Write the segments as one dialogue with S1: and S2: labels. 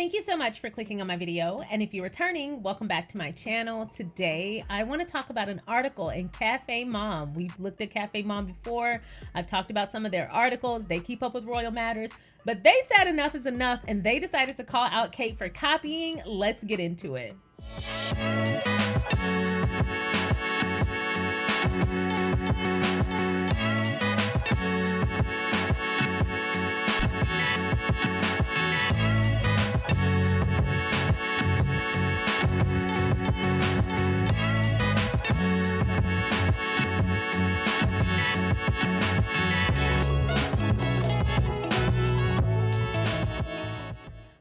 S1: Thank you so much for clicking on my video, and if you're returning, welcome back to my channel. Today I want to talk about an article in CafeMom. We've looked at CafeMom before. I've talked about some of their articles. They keep up with royal matters, but they said enough is enough and they decided to call out Kate for copying. Let's get into it.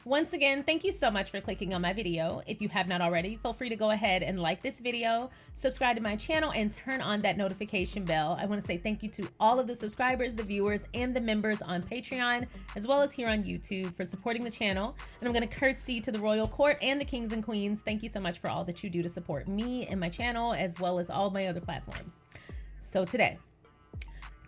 S1: Once again, thank you so much for clicking on my video. If you have not already, feel free to go ahead and like this video, subscribe to my channel, and turn on that notification bell. I want to say thank you to all of the subscribers, the viewers, and the members on Patreon, as well as here on YouTube for supporting the channel. And I'm going to curtsy to the royal court and the kings and queens. Thank you so much for all that you do to support me and my channel, as well as all my other platforms. So today,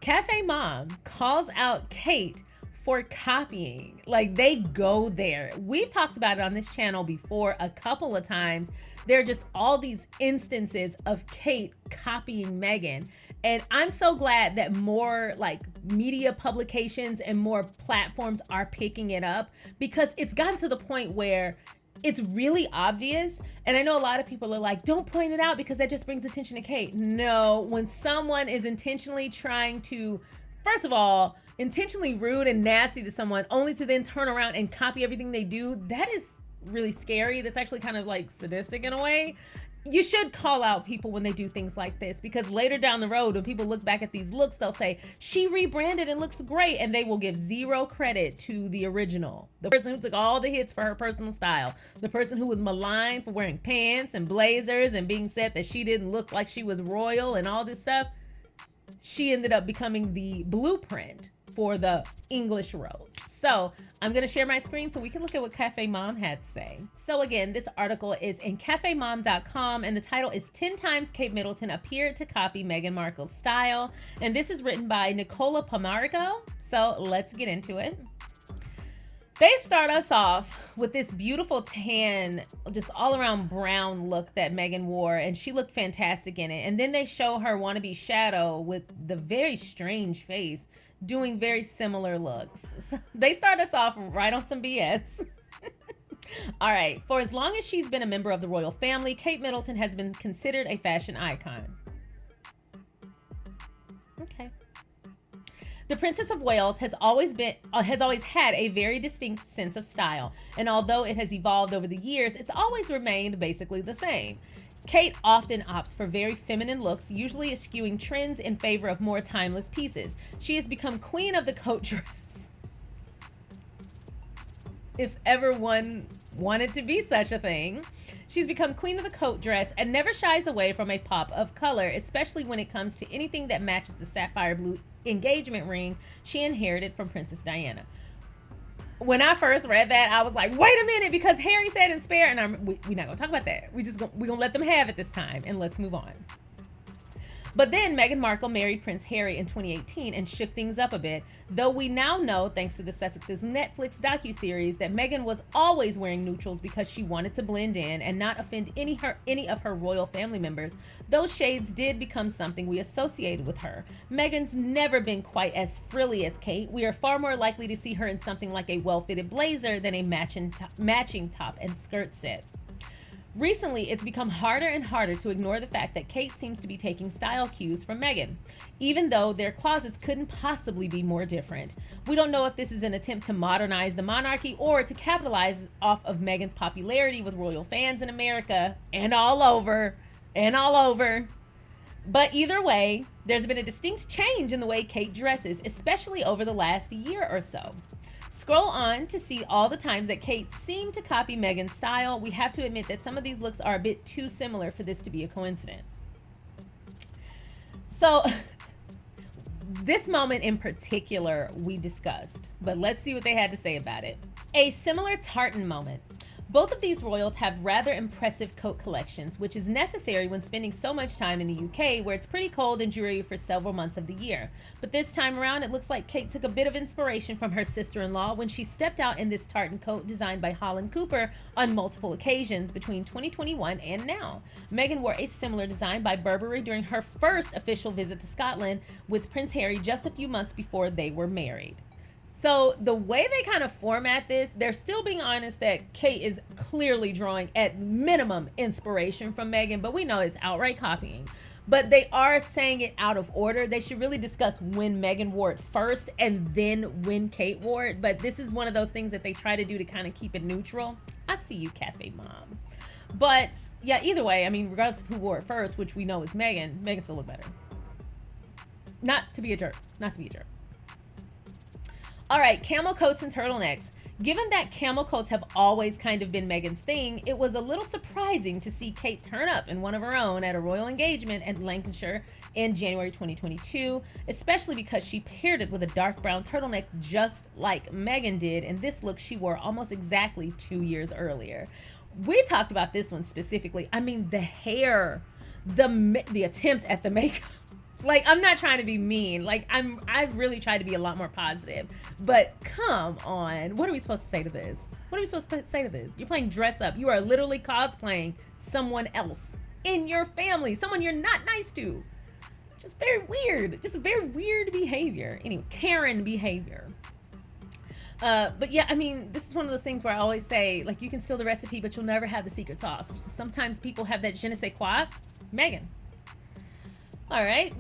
S1: CafeMom calls out Kate for copying. Like, they go there. We've talked about it on this channel before a couple of times. There are just all these instances of Kate copying Meghan. And I'm so glad that more like media publications and more platforms are picking it up, because it's gotten to the point where it's really obvious. And I know a lot of people are like, don't point it out because that just brings attention to Kate. No, when someone is intentionally trying to, first of all, intentionally rude and nasty to someone only to then turn around and copy everything they do, that is really scary. That's actually kind of like sadistic in a way. You should call out people when they do things like this, because later down the road, when people look back at these looks, they'll say, she rebranded and looks great. And they will give zero credit to the original. The person who took all the hits for her personal style, the person who was maligned for wearing pants and blazers and being said that she didn't look like she was royal and all this stuff. She ended up becoming the blueprint for the English rose. So I'm going to share my screen so we can look at what CafeMom had to say. So again, this article is in CafeMom.com, and the title is 10 Times Kate Middleton Appeared to Copy Meghan Markle's Style. And this is written by Nicola Pomarico. So let's get into it. They start us off with this beautiful tan, just all around brown look that Meghan wore, and she looked fantastic in it. And then they show her wannabe shadow with the very strange face doing very similar looks. So they start us off right on some BS. All right, for as long as she's been a member of the royal family, Kate Middleton has been considered a fashion icon. Okay. The Princess of Wales has always had a very distinct sense of style, and although it has evolved over the years, it's always remained basically the same. Kate often opts for very feminine looks, usually eschewing trends in favor of more timeless pieces. She has become queen of the coat dress, if ever one wanted to be such a thing. She's become queen of the coat dress and never shies away from a pop of color, especially when it comes to anything that matches the sapphire blue engagement ring she inherited from Princess Diana. When I first read that, I was like, wait a minute, because Harry said and spare, and we're not gonna talk about that. We're gonna let them have it this time, and let's move on. But then Meghan Markle married Prince Harry in 2018 and shook things up a bit, though we now know, thanks to the Sussex's Netflix docuseries, that Meghan was always wearing neutrals because she wanted to blend in and not offend any of her royal family members. Those shades did become something we associated with her. Meghan's never been quite as frilly as Kate. We are far more likely to see her in something like a well-fitted blazer than a matching top and skirt set. Recently, it's become harder and harder to ignore the fact that Kate seems to be taking style cues from Meghan, even though their closets couldn't possibly be more different. We don't know if this is an attempt to modernize the monarchy or to capitalize off of Meghan's popularity with royal fans in America and all over. But either way, there's been a distinct change in the way Kate dresses, especially over the last year or so. Scroll on to see all the times that Kate seemed to copy Meghan's style. We have to admit that some of these looks are a bit too similar for this to be a coincidence. So this moment in particular we discussed, but let's see what they had to say about it. A similar tartan moment. Both of these royals have rather impressive coat collections, which is necessary when spending so much time in the UK, where it's pretty cold and dreary for several months of the year. But this time around, it looks like Kate took a bit of inspiration from her sister-in-law when she stepped out in this tartan coat designed by Holland Cooper on multiple occasions between 2021 and now. Meghan wore a similar design by Burberry during her first official visit to Scotland with Prince Harry just a few months before they were married. So the way they kind of format this, they're still being honest that Kate is clearly drawing at minimum inspiration from Meghan, but we know it's outright copying. But they are saying it out of order. They should really discuss when Meghan wore it first and then when Kate wore it. But this is one of those things that they try to do to kind of keep it neutral. I see you, CafeMom. But yeah, either way, I mean, regardless of who wore it first, which we know is Meghan, Meghan still look better. Not to be a jerk. Not to be a jerk. All right, camel coats and turtlenecks. Given that camel coats have always kind of been Meghan's thing, it was a little surprising to see Kate turn up in one of her own at a royal engagement at Lancashire in January 2022, especially because she paired it with a dark brown turtleneck just like Meghan did, and this look she wore almost exactly 2 years earlier. We talked about this one specifically. I mean, the hair, the attempt at the makeup. Like, I'm not trying to be mean. Like, I've really tried to be a lot more positive. But come on. What are we supposed to say to this? What are we supposed to say to this? You're playing dress up. You are literally cosplaying someone else in your family, someone you're not nice to. Just very weird. Just very weird behavior. Anyway, Karen behavior. But yeah, I mean, this is one of those things where I always say, like, you can steal the recipe, but you'll never have the secret sauce. Sometimes people have that je ne sais quoi. Meghan. All right.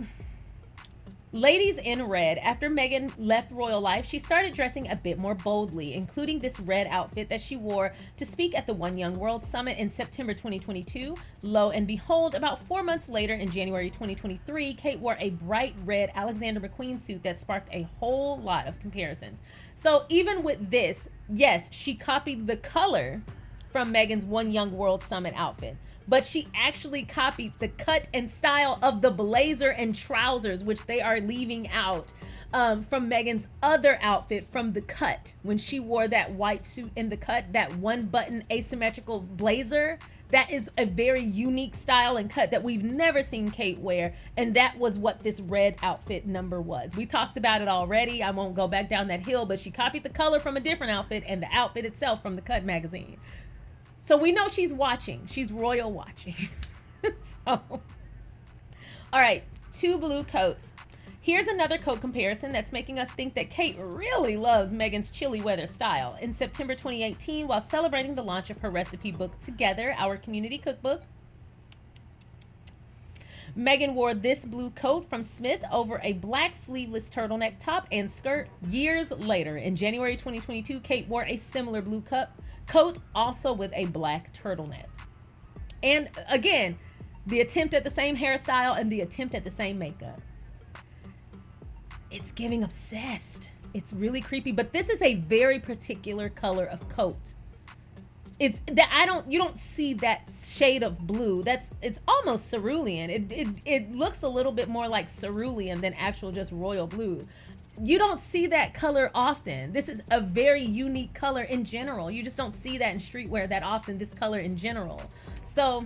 S1: Ladies in red. After Meghan left royal life, she started dressing a bit more boldly, including this red outfit that she wore to speak at the One Young World Summit in September 2022. Lo and behold, about 4 months later in January 2023, Kate wore a bright red Alexander McQueen suit that sparked a whole lot of comparisons. So even with this, yes, she copied the color from Meghan's One Young World Summit outfit, but she actually copied the cut and style of the blazer and trousers, which they are leaving out from Meghan's other outfit from the cut. When she wore that white suit in the cut, that one button asymmetrical blazer, that is a very unique style and cut that we've never seen Kate wear. And that was what this red outfit number was. We talked about it already. I won't go back down that hill, but she copied the color from a different outfit and the outfit itself from the Cut magazine. So we know she's watching. She's royal watching. So, all right, 2 blue coats. Here's another coat comparison that's making us think that Kate really loves Meghan's chilly weather style. In September 2018, while celebrating the launch of her recipe book Together, Our Community Cookbook, Meghan wore this blue coat from Smith over a black sleeveless turtleneck top and skirt. Years later, in January 2022, Kate wore a similar blue coat, also with a black turtleneck. And again, the attempt at the same hairstyle and the attempt at the same makeup. It's giving obsessed. It's really creepy, but this is a very particular color of coat. It's that you don't see that shade of blue. It's almost cerulean. It looks a little bit more like cerulean than actual just royal blue. You don't see that color often. This is a very unique color in general. You just don't see that in streetwear that often, this color in general. So,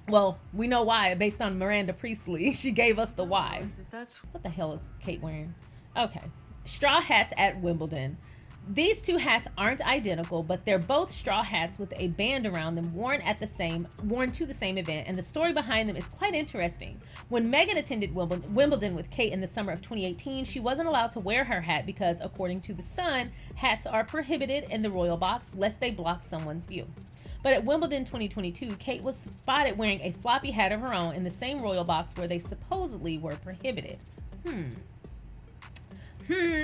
S1: well, we know why based on Miranda Priestley. She gave us the why. What the hell is Kate wearing? Okay. Straw hats at Wimbledon. These 2 hats aren't identical, but they're both straw hats with a band around them worn to the same event, and the story behind them is quite interesting. When Meghan attended Wimbledon with Kate in the summer of 2018, she wasn't allowed to wear her hat because, according to The Sun, hats are prohibited in the royal box lest they block someone's view. But at Wimbledon 2022, Kate was spotted wearing a floppy hat of her own in the same royal box where they supposedly were prohibited.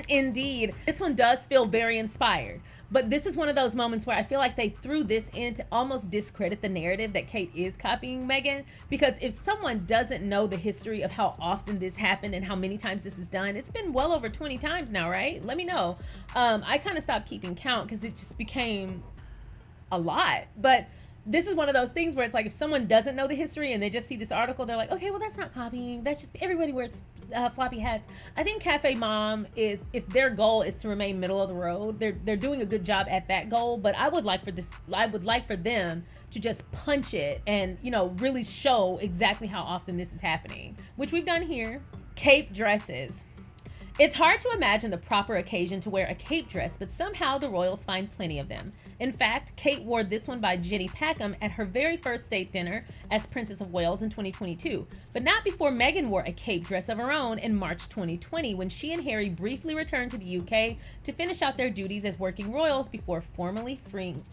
S1: Indeed. This one does feel very inspired, but this is one of those moments where I feel like they threw this in to almost discredit the narrative that Kate is copying Meghan, because if someone doesn't know the history of how often this happened and how many times this is done, it's been well over 20 times now, right? Let me know. I kind of stopped keeping count because it just became a lot, but this is one of those things where it's like, if someone doesn't know the history and they just see this article, they're like, okay, well, that's not copying. That's just, everybody wears floppy hats. I think CafeMom is, if their goal is to remain middle of the road, they're doing a good job at that goal. But I would like for them to just punch it and, you know, really show exactly how often this is happening, which we've done here. Cape dresses. It's hard to imagine the proper occasion to wear a cape dress, but somehow the royals find plenty of them. In fact, Kate wore this one by Jenny Packham at her very first state dinner as Princess of Wales in 2022, but not before Meghan wore a cape dress of her own in March 2020, when she and Harry briefly returned to the UK to finish out their duties as working royals before formally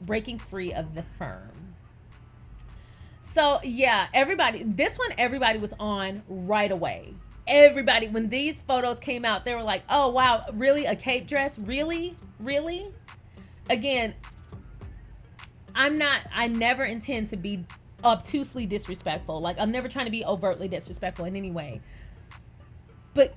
S1: breaking free of the firm. So yeah, everybody was on right away. Everybody, when these photos came out, they were like, oh wow, really, a cape dress? Really? Again, I never intend to be obtusely disrespectful. Like, I'm never trying to be overtly disrespectful in any way. But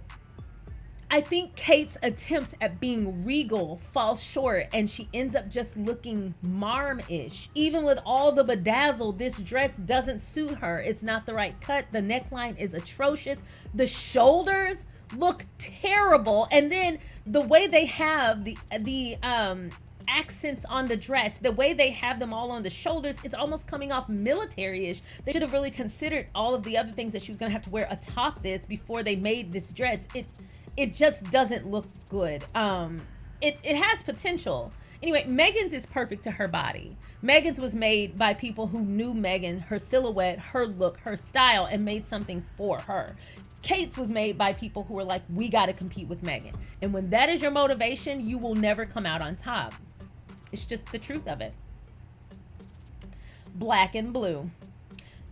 S1: I think Kate's attempts at being regal fall short, and she ends up just looking marm-ish. Even with all the bedazzle, this dress doesn't suit her. It's not the right cut. The neckline is atrocious. The shoulders look terrible. And then the way they have the accents on the dress, the way they have them all on the shoulders, it's almost coming off military-ish. They should have really considered all of the other things that she was going to have to wear atop this before they made this dress. It just doesn't look good. It has potential. Anyway, Meghan's is perfect to her body. Meghan's was made by people who knew Meghan, her silhouette, her look, her style, and made something for her. Kate's was made by people who were like, we got to compete with Meghan. And when that is your motivation, you will never come out on top. It's just the truth of it. Black and blue.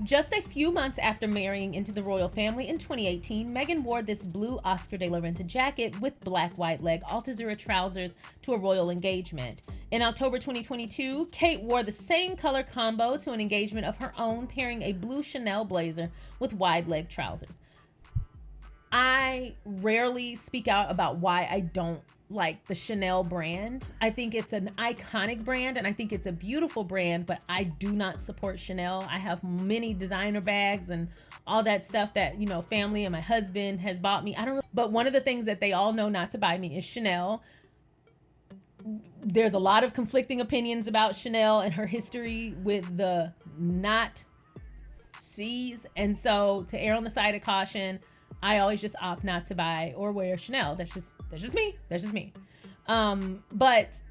S1: Just a few months after marrying into the royal family in 2018, Meghan wore this blue Oscar de la Renta jacket with black wide leg Altazura trousers to a royal engagement. In October 2022, Kate wore the same color combo to an engagement of her own, pairing a blue Chanel blazer with wide leg trousers. I rarely speak out about why I don't like the Chanel brand. I think it's an iconic brand and I think it's a beautiful brand, but I do not support Chanel. I have many designer bags and all that stuff that, you know, family and my husband has bought me. But one of the things that they all know not to buy me is Chanel. There's a lot of conflicting opinions about Chanel and her history with the not C's. And so, to err on the side of caution, I always just opt not to buy or wear Chanel. That's just me. But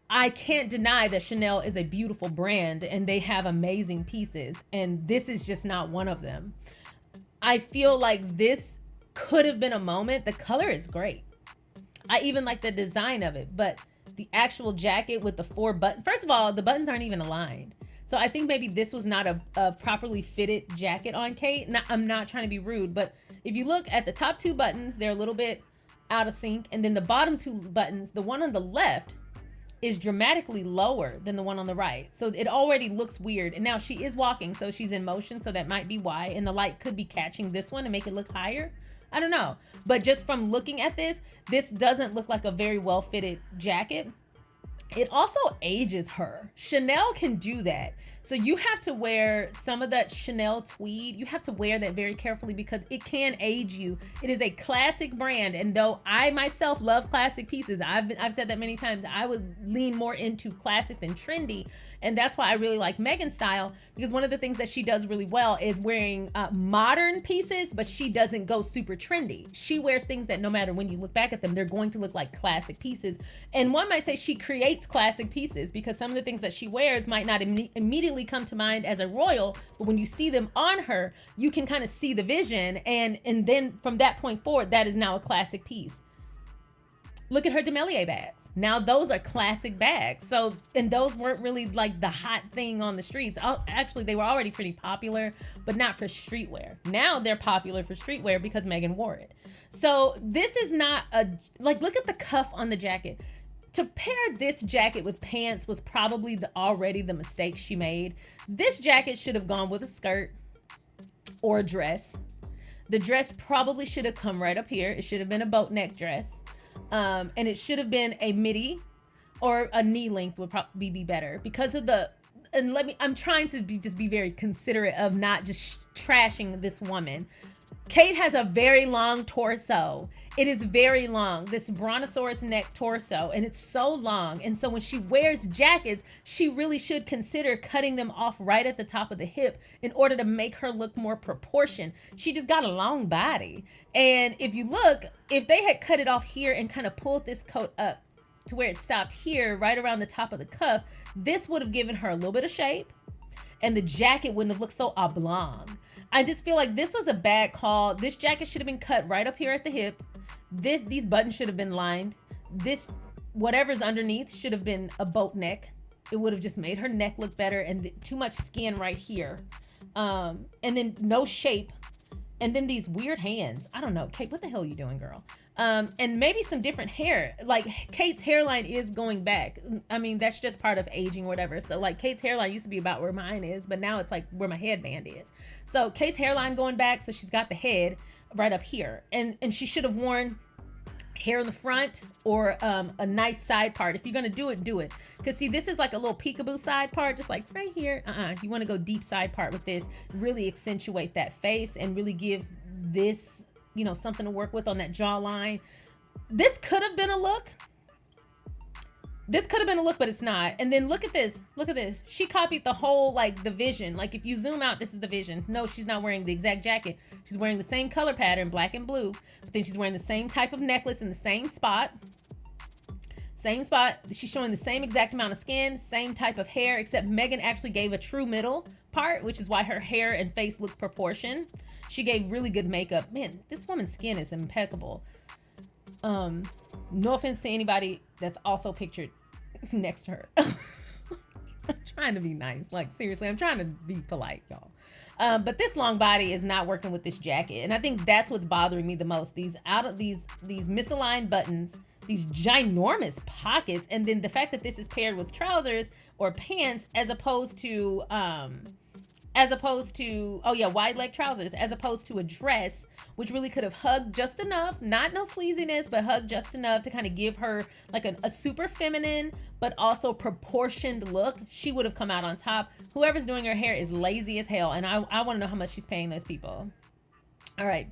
S1: I can't deny that Chanel is a beautiful brand and they have amazing pieces. And this is just not one of them. I feel like this could have been a moment. The color is great. I even like the design of it, but the actual jacket with the 4 buttons, first of all, the buttons aren't even aligned. So I think maybe this was not a properly fitted jacket on Kate. I'm not trying to be rude, but if you look at the top 2 buttons, they're a little bit out of sync. And then the bottom 2 buttons, the one on the left is dramatically lower than the one on the right. So it already looks weird. And now she is walking, so she's in motion. So that might be why. And the light could be catching this one and make it look higher. I don't know. But just from looking at this doesn't look like a very well fitted jacket. It also ages her. Chanel can do that. So you have to wear some of that Chanel tweed. You have to wear that very carefully because it can age you. It is a classic brand. And though I myself love classic pieces, I've said that many times, I would lean more into classic than trendy. And that's why I really like Meghan's style, because one of the things that she does really well is wearing modern pieces, but she doesn't go super trendy. She wears things that no matter when you look back at them, they're going to look like classic pieces. And one might say she creates classic pieces because some of the things that she wears might not immediately come to mind as a royal, but when you see them on her, you can kind of see the vision. And then from that point forward, that is now a classic piece. Look at her Demelier bags. Now those are classic bags. So, and those weren't really like the hot thing on the streets. Actually, they were already pretty popular, but not for streetwear. Now they're popular for streetwear because Meghan wore it. So this is not look at the cuff on the jacket. To pair this jacket with pants was probably already the mistake she made. This jacket should have gone with a skirt or a dress. The dress probably should have come right up here. It should have been a boat neck dress. And it should have been a midi or a knee length would probably be better because of and I'm trying to be very considerate of not just trashing this woman. Kate has a very long torso. It is very long, this brontosaurus neck torso, and it's so long. And so when she wears jackets, she really should consider cutting them off right at the top of the hip in order to make her look more proportioned. She just got a long body. And if you look, if they had cut it off here and kind of pulled this coat up to where it stopped here, right around the top of the cuff, this would have given her a little bit of shape, and the jacket wouldn't have looked so oblong. I just feel like this was a bad call. This jacket should have been cut right up here at the hip. These buttons should have been lined. This, whatever's underneath, should have been a boat neck. It would have just made her neck look better, and too much skin right here. And then no shape. And then these weird hands. I don't know. Kate, what the hell are you doing, girl? And maybe some different hair. Like, Kate's hairline is going back. I mean, that's just part of aging or whatever. So like, Kate's hairline used to be about where mine is, but now it's like where my headband is. So Kate's hairline going back, so she's got the head right up here. And she should have worn hair in the front, or a nice side part. If you're gonna do it. Because see, this is like a little peekaboo side part, just like right here. You want to go deep side part with this, really accentuate that face and really give this, you know, something to work with on that jawline. This could have been a look. This could have been a look, but it's not. And then look at this. Look at this. She copied the whole, like, the vision. Like, if you zoom out, this is the vision. No, she's not wearing the exact jacket. She's wearing the same color pattern, black and blue. But then she's wearing the same type of necklace in the same spot. Same spot. She's showing the same exact amount of skin, same type of hair, except Meghan actually gave a true middle part, which is why her hair and face look proportioned. She gave really good makeup. Man, this woman's skin is impeccable. No offense to anybody that's also pictured next to her. I'm trying to be nice. Like, seriously, I'm trying to be polite, y'all. But this long body is not working with this jacket. And I think that's what's bothering me the most. These misaligned buttons, these ginormous pockets, and then the fact that this is paired with trousers or pants as opposed to wide leg trousers, as opposed to a dress, which really could have hugged just enough, not no sleaziness, but hugged just enough to kind of give her like a super feminine, but also proportioned look. She would have come out on top. Whoever's doing her hair is lazy as hell. And I want to know how much she's paying those people. All right,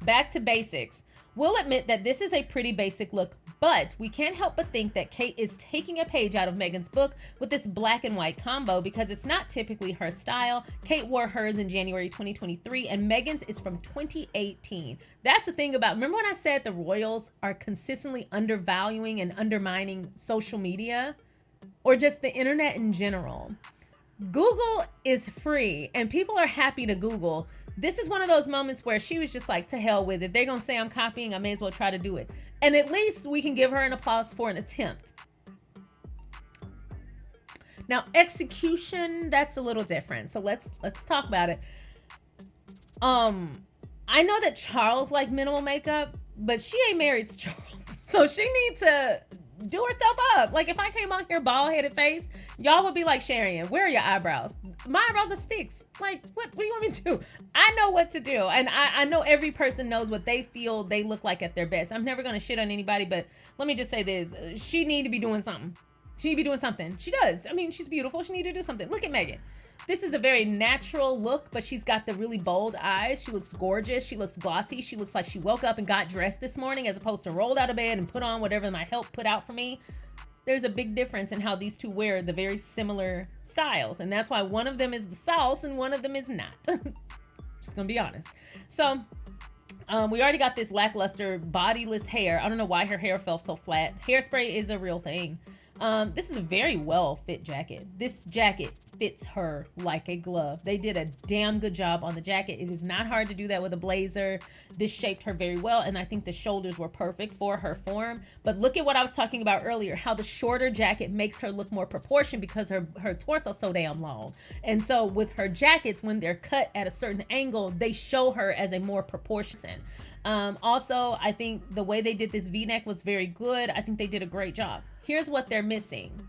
S1: back to basics. We'll admit that this is a pretty basic look, but we can't help but think that Kate is taking a page out of Meghan's book with this black and white combo, because it's not typically her style. Kate wore hers in January 2023, and Meghan's is from 2018. That's the thing about, remember when I said the royals are consistently undervaluing and undermining social media, or just the internet in general? Google is free, and people are happy to Google. This is one of those moments where she was just like, to hell with it. They're going to say I'm copying. I may as well try to do it. And at least we can give her an applause for an attempt. Now, execution, that's a little different. So let's talk about it. I know that Charles liked minimal makeup, but she ain't married to Charles. So she needs to do herself up. Like, if I came on here bald-headed face, y'all would be like, Sharion, where are your eyebrows? My eyebrows are sticks. Like, what do you want me to do? I know what to do. And I know every person knows what they feel they look like at their best. I'm never going to shit on anybody, but let me just say this. She need to be doing something. She need to be doing something. She does. I mean, she's beautiful. She need to do something. Look at Meghan. This is a very natural look, but she's got the really bold eyes. She looks gorgeous. She looks glossy. She looks like she woke up and got dressed this morning, as opposed to rolled out of bed and put on whatever my help put out for me. There's a big difference in how these two wear the very similar styles. And that's why one of them is the sauce and one of them is not. Just gonna be honest. So we already got this lackluster bodiless hair. I don't know why her hair felt so flat. Hairspray is a real thing. This is a very well fit jacket. This jacket fits her like a glove. They did a damn good job on the jacket. It is not hard to do that with a blazer. This shaped her very well, and I think the shoulders were perfect for her form. But look at what I was talking about earlier, how the shorter jacket makes her look more proportioned because her torso so damn long. And so with her jackets, when they're cut at a certain angle, they show her as a more proportion. Also, I think the way they did this V-neck was very good. I think they did a great job. Here's what they're missing: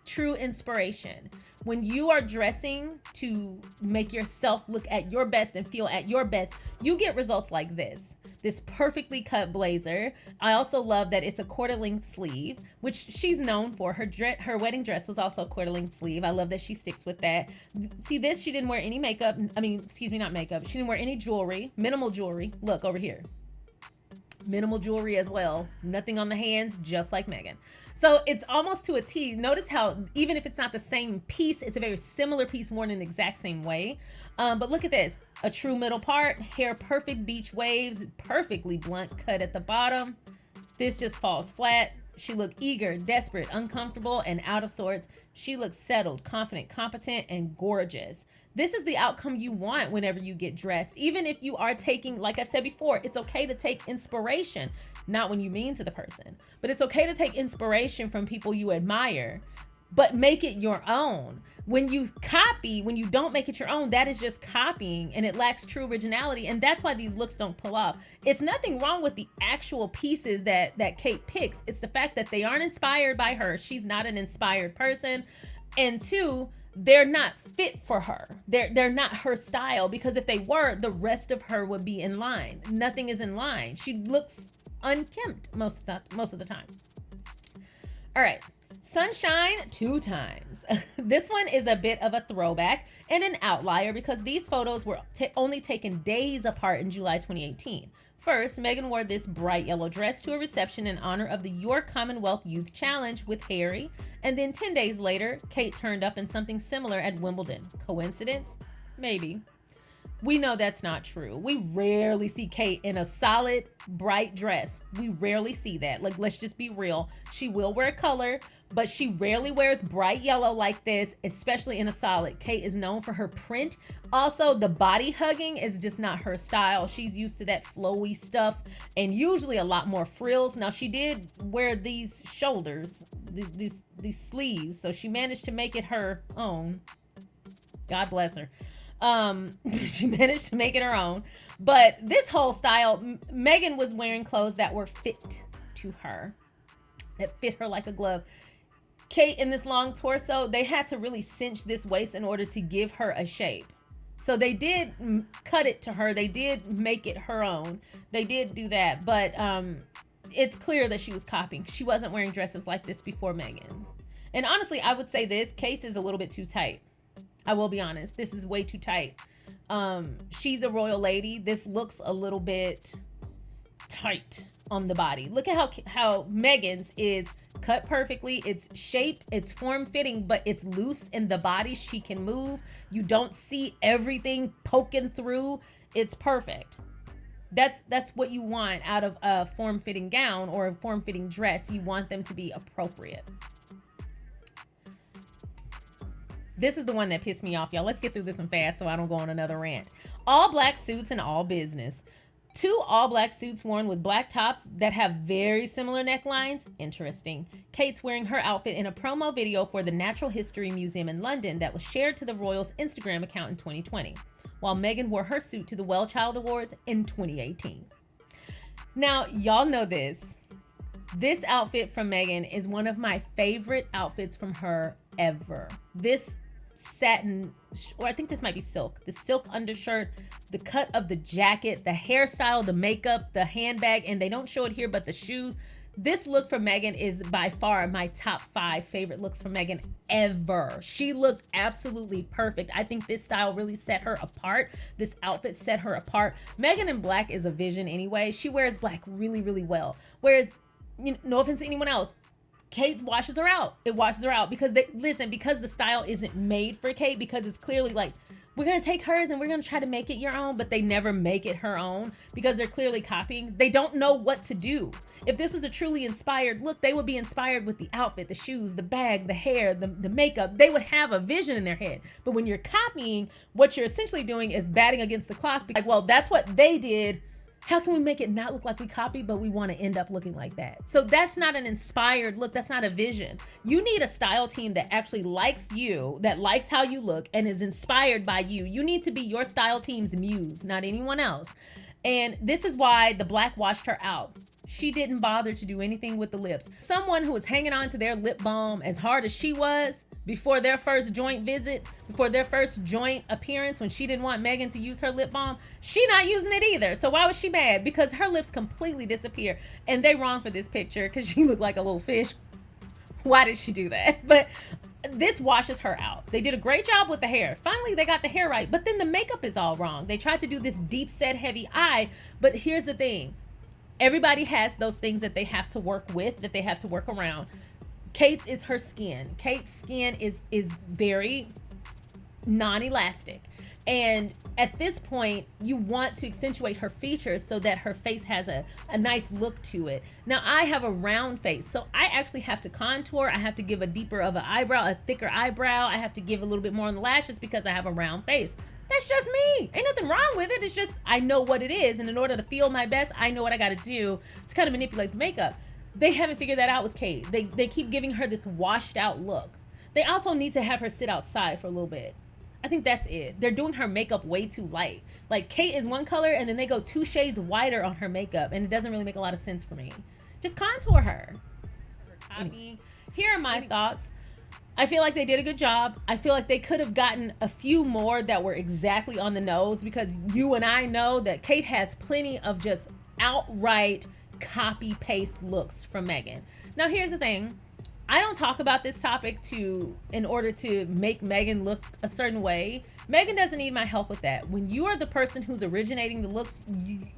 S1: true inspiration. When you are dressing to make yourself look at your best and feel at your best, you get results like this. this perfectly cut blazer. I also love that it's a quarter-length sleeve, which she's known for. Her wedding dress was also a quarter-length sleeve. I love that she sticks with that. See this, she didn't wear any makeup. I mean, excuse me, not makeup. She didn't wear any jewelry, minimal jewelry. Look over here. Minimal jewelry as well. Nothing on the hands, just like Meghan. So it's almost to a T. Notice how even if it's not the same piece, it's a very similar piece worn in the exact same way. But look at this. A true middle part, hair perfect beach waves, perfectly blunt cut at the bottom. This just falls flat. She looked eager, desperate, uncomfortable, and out of sorts. She looks settled, confident, competent, and gorgeous. This is the outcome you want whenever you get dressed. Even if you are taking, like I've said before, it's okay to take inspiration. Not when you mean to the person, but it's okay to take inspiration from people you admire, but make it your own. When you copy, when you don't make it your own, that is just copying and it lacks true originality. And that's why these looks don't pull off. It's nothing wrong with the actual pieces that Kate picks. It's the fact that they aren't inspired by her. She's not an inspired person. And two, they're not fit for her. They're not her style, because if they were, the rest of her would be in line. Nothing is in line. She looks unkempt most of the time. All right. Sunshine 2 times. This one is a bit of a throwback and an outlier because these photos were only taken days apart in July 2018. First, Meghan wore this bright yellow dress to a reception in honor of the Your Commonwealth Youth Challenge with Harry. And then 10 days later, Kate turned up in something similar at Wimbledon. Coincidence? Maybe. We know that's not true. We rarely see Kate in a solid, bright dress. We rarely see that. Like, let's just be real. She will wear color, but she rarely wears bright yellow like this, especially in a solid. Kate is known for her print. Also, the body hugging is just not her style. She's used to that flowy stuff and usually a lot more frills. Now, she did wear these shoulders, these sleeves, so she managed to make it her own. God bless her. She managed to make it her own. But this whole style, Meghan was wearing clothes that were fit to her, that fit her like a glove. Kate, in this long torso, they had to really cinch this waist in order to give her a shape. So they did cut it to her. They did make it her own. They did do that. But it's clear that she was copying. She wasn't wearing dresses like this before Meghan. And honestly, I would say this, Kate's is a little bit too tight. I will be honest. This is way too tight. She's a royal lady. This looks a little bit tight on the body. Look at how Meghan's is cut perfectly. It's shaped, it's form fitting, but it's loose in the body. She can move. You don't see everything poking through. It's perfect. That's what you want out of a form fitting gown or a form fitting dress. You want them to be appropriate. This is the one that pissed me off, y'all. Let's get through this one fast so I don't go on another rant. All black suits and all business. 2 all black suits worn with black tops that have very similar necklines. Interesting. Kate's wearing her outfit in a promo video for the Natural History Museum in London that was shared to the royals' Instagram account in 2020, while Meghan wore her suit to the Well Child Awards in 2018. Now, y'all know this. This outfit from Meghan is one of my favorite outfits from her ever. This satin, or I think this might be silk, the silk undershirt, the cut of the jacket, the hairstyle, the makeup, the handbag, and they don't show it here, but the shoes. This look from Meghan is by far my top 5 favorite looks from Meghan ever. She looked absolutely perfect. I think this style really set her apart. This outfit set her apart. Meghan in black is a vision anyway. She wears black really, really well. Whereas, no offense to anyone else, Kate washes her out. It washes her out because because the style isn't made for Kate, because it's clearly like, we're going to take hers and we're going to try to make it your own, but they never make it her own because they're clearly copying. They don't know what to do. If this was a truly inspired look, they would be inspired with the outfit, the shoes, the bag, the hair, the makeup. They would have a vision in their head. But when you're copying, what you're essentially doing is batting against the clock. Like, well, that's what they did. How can we make it not look like we copied, but we want to end up looking like that? So that's not an inspired look. That's not a vision. You need a style team that actually likes you, that likes how you look and is inspired by you. You need to be your style team's muse, not anyone else. And this is why the black washed her out. She didn't bother to do anything with the lips. Someone who was hanging on to their lip balm as hard as she was, before their first joint visit, before their first joint appearance, when she didn't want Meghan to use her lip balm, she not using it either. So why was she mad? Because her lips completely disappear. And they wrong for this picture because she looked like a little fish. Why did she do that? But this washes her out. They did a great job with the hair. Finally, they got the hair right. But then the makeup is all wrong. They tried to do this deep set heavy eye. But here's the thing. Everybody has those things that they have to work with, that they have to work around. Kate's is her skin. Kate's skin is very non-elastic. And at this point, you want to accentuate her features so that her face has a nice look to it. Now, I have a round face, so I actually have to contour. I have to give a deeper of an eyebrow, a thicker eyebrow. I have to give a little bit more on the lashes because I have a round face. That's just me. Ain't nothing wrong with it. It's just I know what it is. And in order to feel my best, I know what I got to do to kind of manipulate the makeup. They haven't figured that out with Kate. They keep giving her this washed out look. They also need to have her sit outside for a little bit. I think that's it. They're doing her makeup way too light. Like Kate is one color and then they go 2 shades whiter on her makeup, and it doesn't really make a lot of sense for me. Just contour her. Here are my thoughts. I feel like they did a good job. I feel like they could have gotten a few more that were exactly on the nose, because you and I know that Kate has plenty of just outright copy paste looks from Meghan. Now here's the thing. I don't talk about this topic in order to make Meghan look a certain way. Meghan doesn't need my help with that. When you are the person who's originating the looks,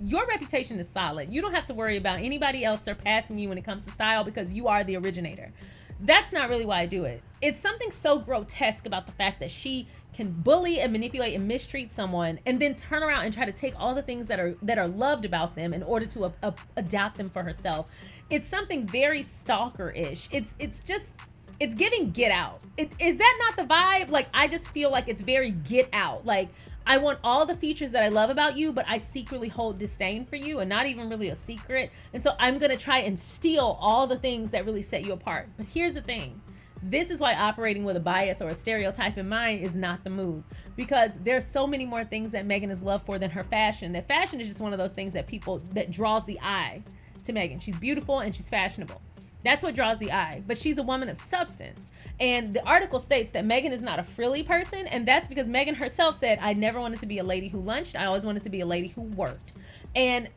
S1: your reputation is solid. You don't have to worry about anybody else surpassing you when it comes to style, because you are the originator. That's not really why I do it. It's something so grotesque about the fact that she can bully and manipulate and mistreat someone and then turn around and try to take all the things that are loved about them in order to adopt them for herself. It's something very stalker-ish. It's giving Get Out. Is that not the vibe? Like, I just feel like it's very Get Out. Like, I want all the features that I love about you, but I secretly hold disdain for you, and not even really a secret. And so I'm going to try and steal all the things that really set you apart. But here's the thing. This is why operating with a bias or a stereotype in mind is not the move, because there's so many more things that Meghan is loved for than her fashion. That fashion is just one of those things that draws the eye to Meghan. She's beautiful and she's fashionable. That's what draws the eye. But she's a woman of substance. And the article states that Meghan is not a frilly person. And that's because Meghan herself said, I never wanted to be a lady who lunched. I always wanted to be a lady who worked. And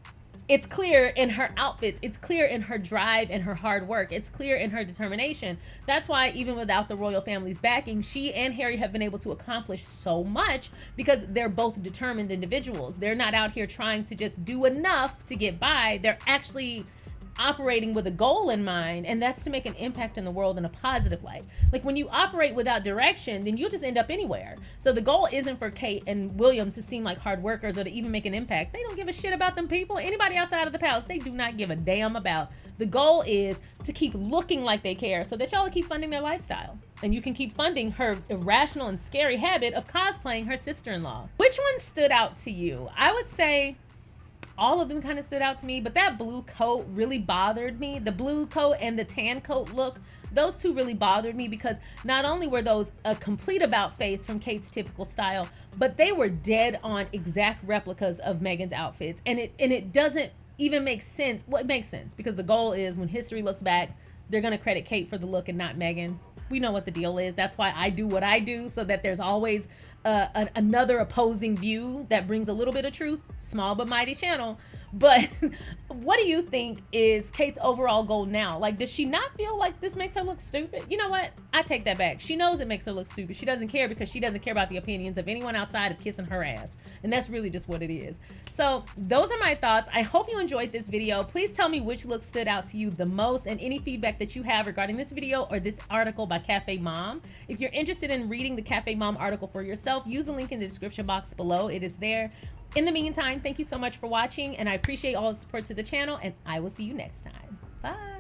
S1: it's clear in her outfits. It's clear in her drive and her hard work. It's clear in her determination. That's why even without the royal family's backing, she and Harry have been able to accomplish so much, because they're both determined individuals. They're not out here trying to just do enough to get by. They're actually operating with a goal in mind, and that's to make an impact in the world in a positive light. Like, when you operate without direction, then you'll just end up anywhere. So the goal isn't for Kate and William to seem like hard workers or to even make an impact. They don't give a shit about them people. Anybody outside of the palace, they do not give a damn about. The goal is to keep looking like they care, so that y'all keep funding their lifestyle. And you can keep funding her irrational and scary habit of cosplaying her sister-in-law. Which one stood out to you? I would say all of them kind of stood out to me, but that blue coat really bothered me. The blue coat and the tan coat look, those two really bothered me, because not only were those a complete about face from Kate's typical style, but they were dead on exact replicas of Meghan's outfits. And it doesn't even make sense. Well, it makes sense, because the goal is, when history looks back, they're going to credit Kate for the look and not Meghan. We know what the deal is. That's why I do what I do, so that there's always another opposing view that brings a little bit of truth. Small but mighty channel. But what do you think is Kate's overall goal now? Like, does she not feel like this makes her look stupid? You know what? I take that back. She knows it makes her look stupid. She doesn't care, because she doesn't care about the opinions of anyone outside of kissing her ass. And that's really just what it is. So those are my thoughts. I hope you enjoyed this video. Please tell me which look stood out to you the most, and any feedback that you have regarding this video or this article by CafeMom. If you're interested in reading the CafeMom article for yourself, use the link in the description box below. It is there. In the meantime, thank you so much for watching, and I appreciate all the support to the channel, and I will see you next time. Bye.